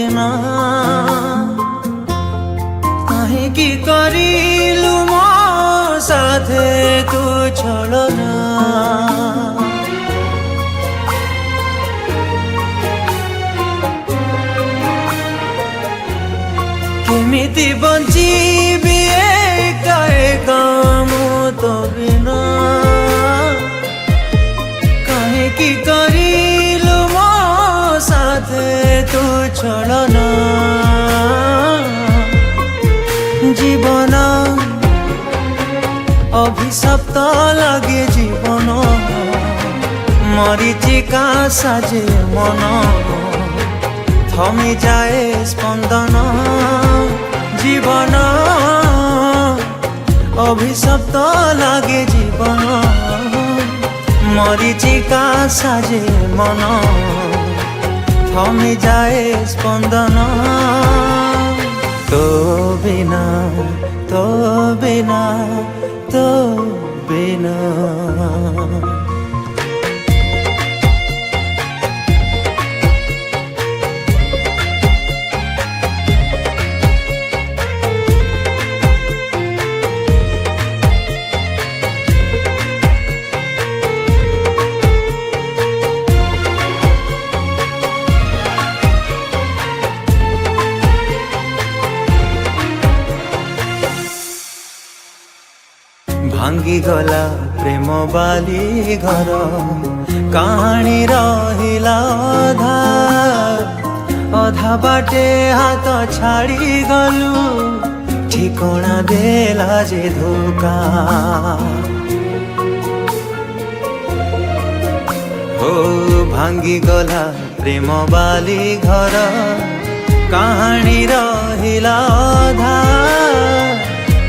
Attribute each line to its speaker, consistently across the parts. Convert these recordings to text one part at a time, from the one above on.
Speaker 1: बिना काहेकि करिलु मो साथे तू छलना केमिति बंचीबी एका एका मु तो बिना काहेकि करिलु मो साथे तू छलना जीवन अभिशप्त लगे जीवन मरीचिका साजे मन थमी जाए स्पंदन जीवन अभिशप्त लगे जीवन मरीचिका साजे मन थमी जाए स्पंदन तो बिना तो बिना तो बिना भांगी गला प्रेम बाली घर कहानी रहिला अधा अधा बाटे हाथ छाड़ी गलु ठिकणा देला जे धोका हो भांगी गला प्रेम बाली घर कहानी रहिला अधा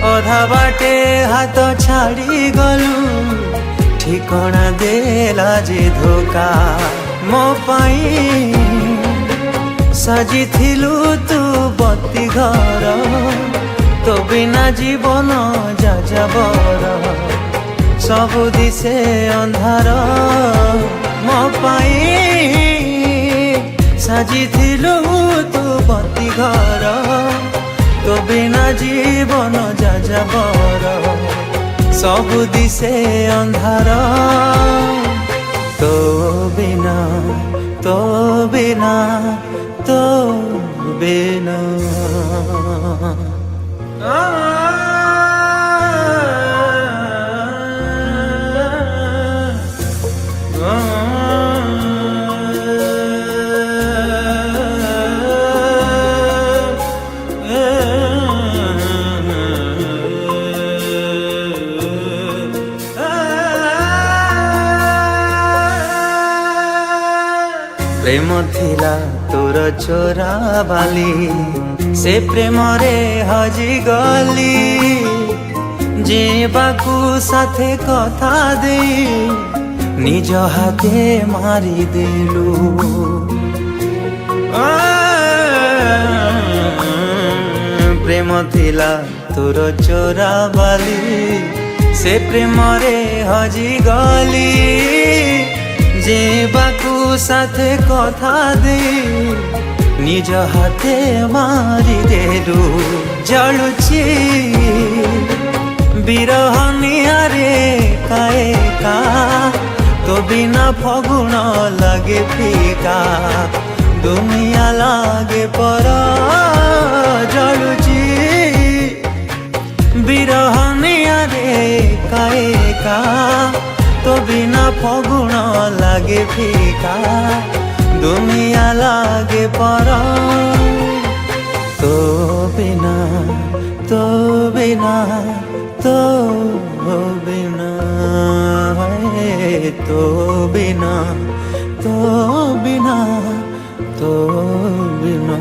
Speaker 1: अधा बाटे हाथ छाड़ी गलु ठिकणा देला जे धोका मो पाई साजिथिलु तू बत्ती घर तो बिना जीवन जाजाबर सबु दिसे अंधार मो पाई साजिथिलु तू बत्ती घर तो बिना जीवन जाजाबर सबु दिसे अंधार तो बिना तो बिना तो बिना प्रेम थिला तोर चोरा बाली से प्रेम रे हजी गली जीवाकू साथे कथा दे निज हाथे मारी देलु प्रेम थिला तोर चोरा बाली से प्रेम रे हजी गली जीवाकू साथे कथा दे निज हाथे मारी देलु जलुची बिरह नियारे काए का तो बिना फगुण लगे फीका दुनिया लागे पर जलुची बिरह नियारे काए का तो बिना फगुण लागे फीका दुनिया लागे पर तो बिना तो बिना तो बिना तो बिना तो बिना तो बिना